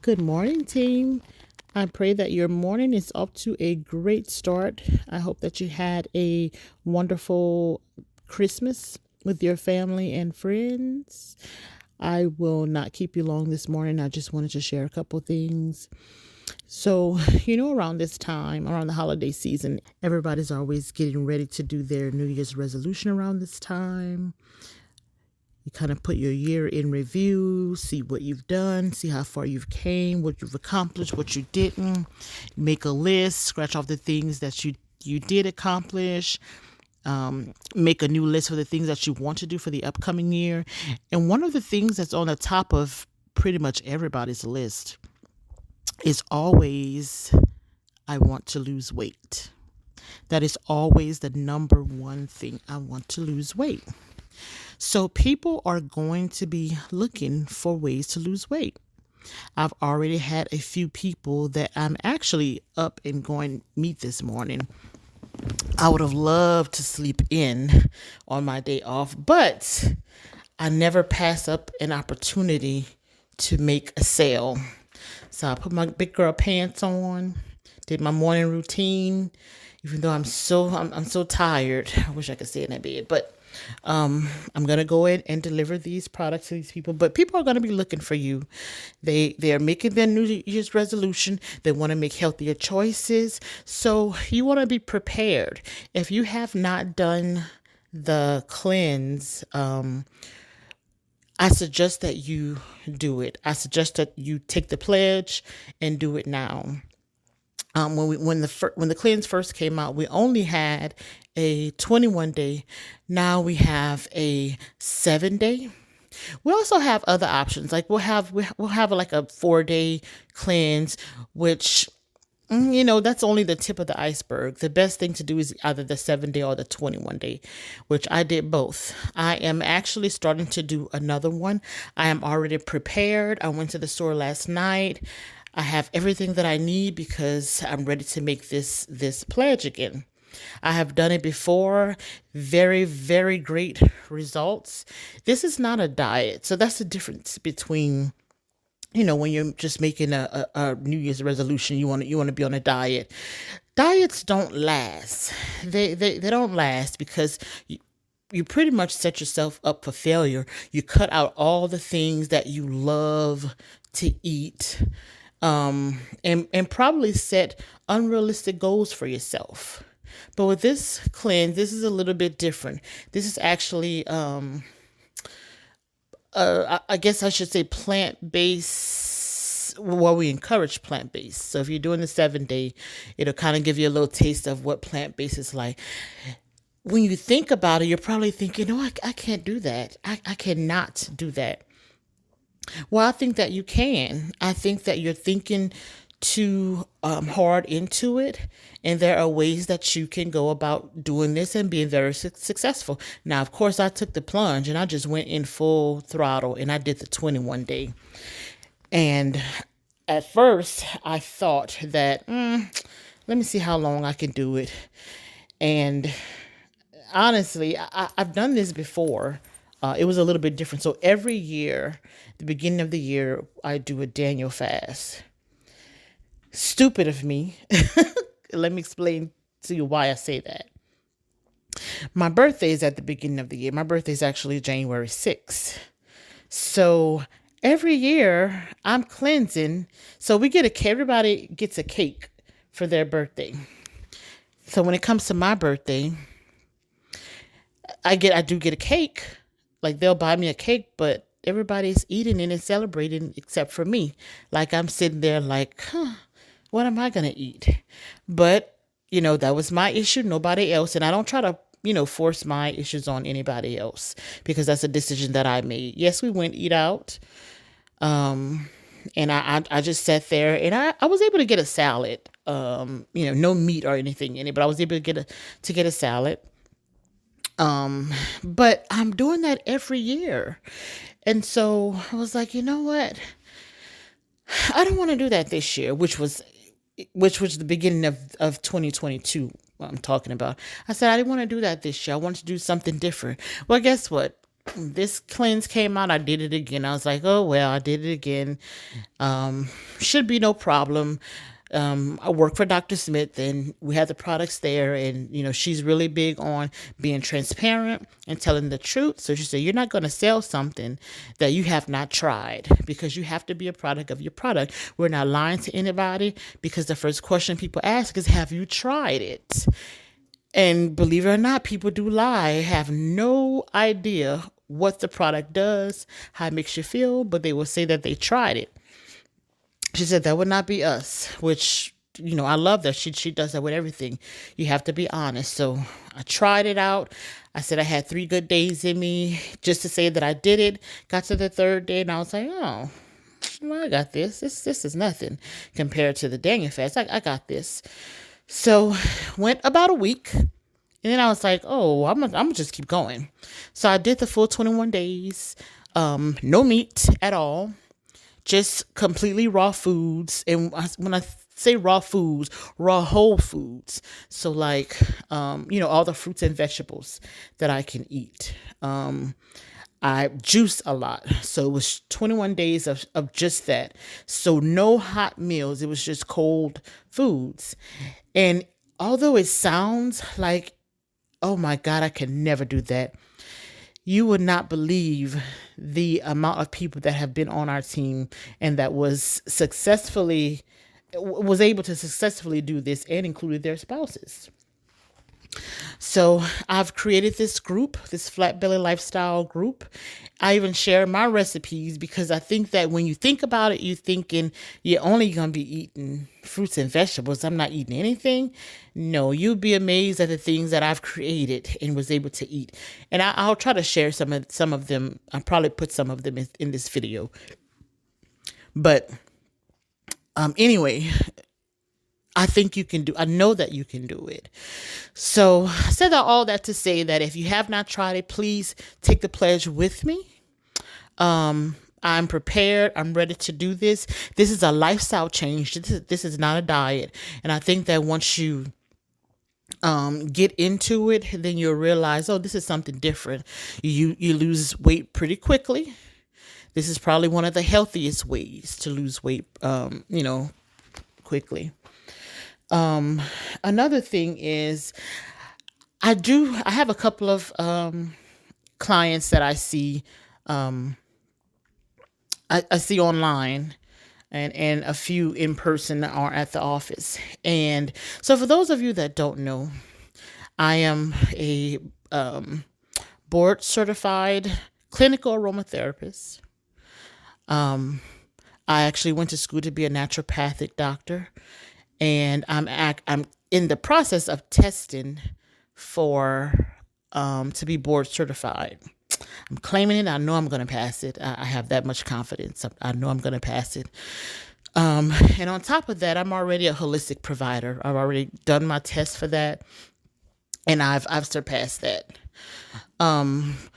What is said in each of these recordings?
Good morning, team. I pray that your morning is off to a great start. I hope that you had a wonderful Christmas with your family and friends. I will not keep you long this morning. I just wanted to share a couple things. So, around this time, around the holiday season, everybody's always getting ready to do their New Year's resolution around this time. You kind of put your year in review, see what you've done, see how far you've came, what you've accomplished, what you didn't. Make a list, scratch off the things that you did accomplish. Make a new list for the things that you want to do for the upcoming year. And one of the things that's on the top of pretty much everybody's list is always, I want to lose weight. That is always the number one thing. I want to lose weight. So people are going to be looking for ways to lose weight. I've already had a few people that I'm actually up and going to meet this morning. I would have loved to sleep in on my day off, but I never pass up an opportunity to make a sale. So I put my big girl pants on, did my morning routine, even though I'm so tired. I wish I could stay in that bed, but I'm gonna go in and deliver these products to these people. But people are gonna be looking for you. They are making their New Year's resolution. They want to make healthier choices. So you want to be prepared. If you have not done the cleanse, I suggest that you do it. I suggest that you take the pledge and do it now. When the cleanse first came out, we only had a 21 day. Now we have a 7 day. We also have other options. Like we'll have like a 4 day cleanse, which that's only the tip of the iceberg. The best thing to do is either the 7 day or the 21 day, which I did both. I am actually starting to do another one. I am already prepared. I went to the store last night. I have everything that I need because I'm ready to make this pledge again. I have done it before. Very, very great results. This is not a diet. So that's the difference between when you're just making a New Year's resolution, you want to be on a diet. Diets don't last. They don't last because you pretty much set yourself up for failure. You cut out all the things that you love to eat, and probably set unrealistic goals for yourself. But with this cleanse, this is a little bit different. This is actually, I guess I should say plant based. Well, we encourage plant based. So if you're doing the 7 day, it'll kind of give you a little taste of what plant based is like. When you think about it, you're probably thinking, "No, I can't do that. I cannot do that." Well, I think that you can. I think that you're thinking too hard into it, and there are ways that you can go about doing this and being very successful. Now, of course, I took the plunge and I just went in full throttle and I did the 21 day. And at first, I thought that, let me see how long I can do it. And honestly, I've done this before. It was a little bit different. So every year, the beginning of the year, I do a Daniel fast. Stupid of me. Let me explain to you why I say that. My birthday is at the beginning of the year. My birthday is actually January 6th. So every year I'm cleansing. So everybody gets a cake for their birthday. So when it comes to my birthday, I do get a cake. Like they'll buy me a cake, but everybody's eating and celebrating except for me. Like I'm sitting there like, what am I going to eat? But, that was my issue, nobody else. And I don't try to, force my issues on anybody else because that's a decision that I made. Yes, we went eat out. And I just sat there and I was able to get a salad. No meat or anything in it, but I was able to get a salad. But I'm doing that every year. And so I was like, you know what? I don't want to do that this year, which was the beginning of 2022. I'm talking about. I said I didn't want to do that this year. I wanted to do something different. Well, guess what? this cleanse came out. I did it again. I was like, oh, well, I did it again. Should be no problem. I work for Dr. Smith and we have the products there. And, she's really big on being transparent and telling the truth. So she said, you're not going to sell something that you have not tried because you have to be a product of your product. We're not lying to anybody because the first question people ask is, have you tried it? And believe it or not, people do lie, have no idea what the product does, how it makes you feel, but they will say that they tried it. She said that would not be us, which, I love that she does that with everything. You have to be honest. So I tried it out. I said I had 3 good days in me just to say that I did it. Got to the 3rd day and I was like, oh, well, I got this. This is nothing compared to the Daniel fast. I got this. So went about a week. And then I was like, oh, I'm gonna just keep going. So I did the full 21 days. No meat at all. Just completely raw foods. And when I say raw foods, raw whole foods. So like, all the fruits and vegetables that I can eat. I juice a lot. So it was 21 days of just that. So no hot meals. It was just cold foods. And although it sounds like, oh my God, I can never do that, you would not believe the amount of people that have been on our team and that was able to successfully do this and included their spouses. So I've created this group, this Flat Belly Lifestyle group. I even share my recipes because I think that when you think about it, you're thinking you're only going to be eating fruits and vegetables. I'm not eating anything. No, you'll be amazed at the things that I've created and was able to eat. And I'll try to share some of them. I'll probably put some of them in this video. But anyway, I know that you can do it. So I said all that to say that if you have not tried it, please take the pledge with me. I'm prepared. I'm ready to do this. This is a lifestyle change. This is not a diet. And I think that once you get into it, then you'll realize, oh, this is something different. You lose weight pretty quickly. This is probably one of the healthiest ways to lose weight, quickly. Another thing is I have a couple of clients that I see I see online and a few in person or at the office. And so for those of you that don't know, I am a board certified clinical aromatherapist. I actually went to school to be a naturopathic doctor. And I'm in the process of testing for to be board certified. I'm claiming it. I know I'm going to pass it. I have that much confidence. I know I'm going to pass it. And on top of that, I'm already a holistic provider. I've already done my test for that, and I've surpassed that.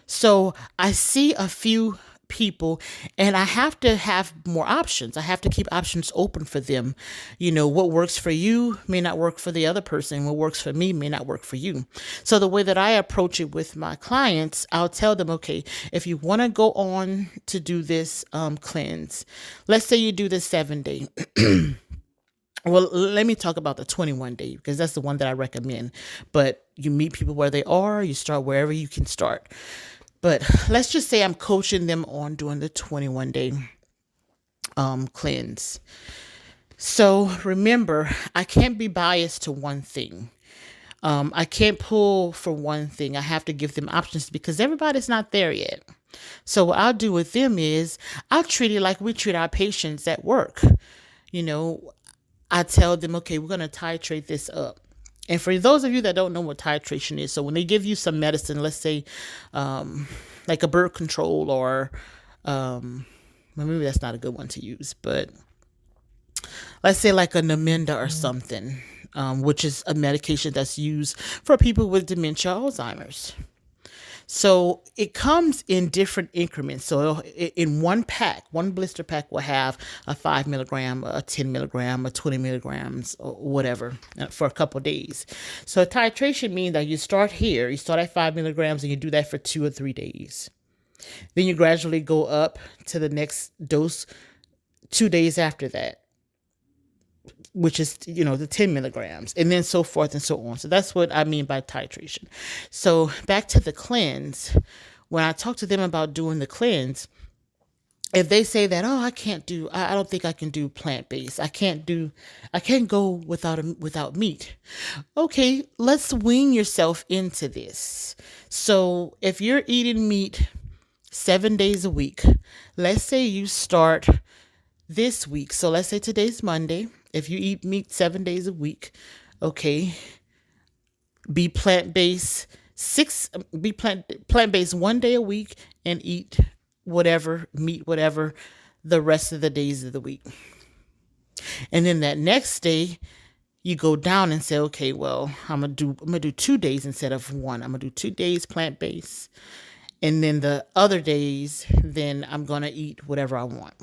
So I see a few people and I have to have more options. I have to keep options open for them. What works for you may not work for the other person. What works for me may not work for you. So the way that I approach it with my clients, I'll tell them, okay, if you want to go on to do this cleanse, let's say you do this 7-day. Well, let me talk about the 21 day because that's the one that I recommend. But you meet people where they are, you start wherever you can start. But let's just say I'm coaching them on doing the 21 day cleanse. So remember, I can't be biased to one thing. I can't pull for one thing. I have to give them options because everybody's not there yet. So what I'll do with them is I'll treat it like we treat our patients at work. I tell them, okay, we're going to titrate this up. And for those of you that don't know what titration is, so when they give you some medicine, let's say like a birth control or well, maybe that's not a good one to use, but let's say like a Namenda or something, which is a medication that's used for people with dementia, Alzheimer's. So it comes in different increments. So in one blister pack will have a 5 milligram, a 10 milligram, a 20 milligrams, or whatever for a couple of days. So titration means that you start at 5 milligrams and you do that for 2 or 3 days. Then you gradually go up to the next dose 2 days after that, which is, the 10 milligrams, and then so forth and so on. So that's what I mean by titration. So back to the cleanse. When I talk to them about doing the cleanse, if they say that, I don't think I can do plant-based. I can't go without meat. Okay, let's wean yourself into this. So if you're eating meat 7 days a week, let's say you start this week. So let's say today's Monday. If you eat meat 7 days a week, okay, be plant-based plant-based 1 day a week and eat whatever the rest of the days of the week. And then that next day you go down and say, okay, well, I'm gonna do 2 days instead of one. I'm gonna do 2 days plant-based, and then the other days, then I'm gonna eat whatever I want.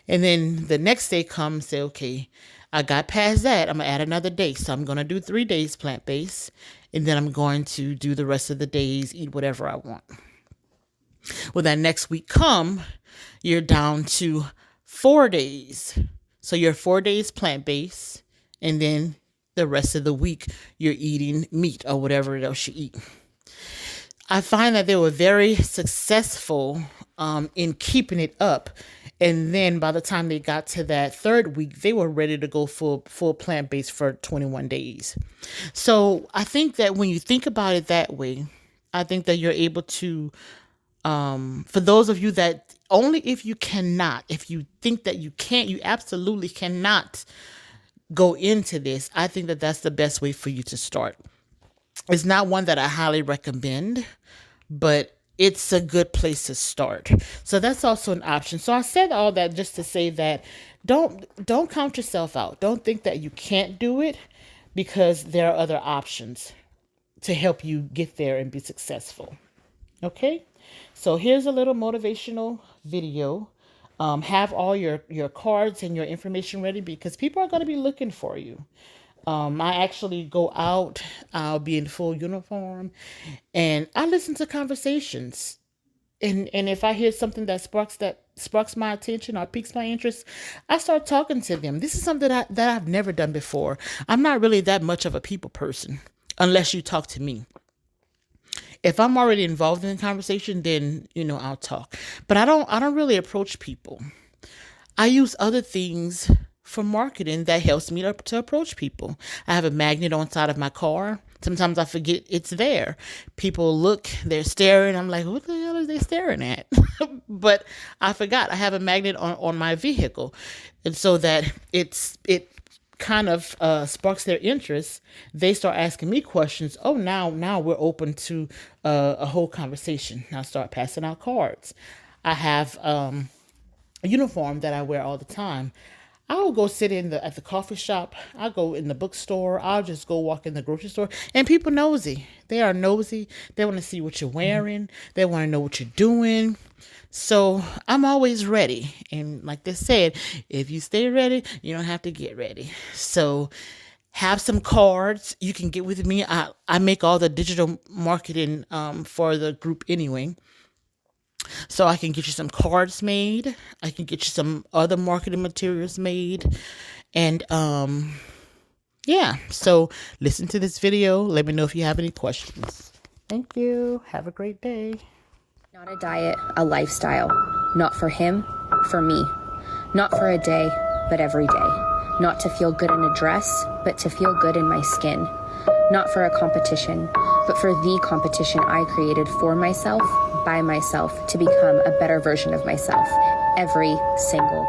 And then the next day comes, say, okay, I got past that, I'm gonna add another day, so I'm gonna do 3 days plant-based, and then I'm going to do the rest of the days, eat whatever I want. When that next week come, you're down to 4 days. So you're 4 days plant-based, and then the rest of the week you're eating meat or whatever else you eat. I find that they were very successful in keeping it up. And then by the time they got to that third week, they were ready to go full plant-based for 21 days. So I think that when you think about it that way, I think that you're able to, for those of you that only if you think that you can't, you absolutely cannot go into this, I think that that's the best way for you to start. It's not one that I highly recommend, but it's a good place to start. So that's also an option. So I said all that just to say that don't count yourself out. Don't think that you can't do it, because there are other options to help you get there and be successful. Okay? So here's a little motivational video. Have all your cards and your information ready, because people are going to be looking for you. I actually go out, I'll be in full uniform, and I listen to conversations. And if I hear something that sparks my attention or piques my interest, I start talking to them. This is something that I've never done before. I'm not really that much of a people person unless you talk to me. If I'm already involved in the conversation, then, I'll talk. But I don't really approach people. I use other things for marketing that helps me to approach people. I have a magnet on side of my car. Sometimes I forget it's there. People look, they're staring. I'm like, what the hell are they staring at? But I forgot I have a magnet on my vehicle. And so that it kind of sparks their interest. They start asking me questions. Oh, now we're open to a whole conversation. Now start passing out cards. I have a uniform that I wear all the time. I'll go sit at the coffee shop. I'll go in the bookstore. I'll just go walk in the grocery store. And people nosy. They are nosy. They want to see what you're wearing. They want to know what you're doing. So I'm always ready. And like they said, if you stay ready, you don't have to get ready. So have some cards you can get with me. I make all the digital marketing for the group anyway. So I can get you some cards made. I can get you some other marketing materials made. And so listen to this video. Let me know if you have any questions. Thank you. Have a great day. Not a diet, a lifestyle. Not for him, for me. Not for a day, but every day. Not to feel good in a dress, but to feel good in my skin. Not for a competition, but for the competition I created for myself, by myself, to become a better version of myself every single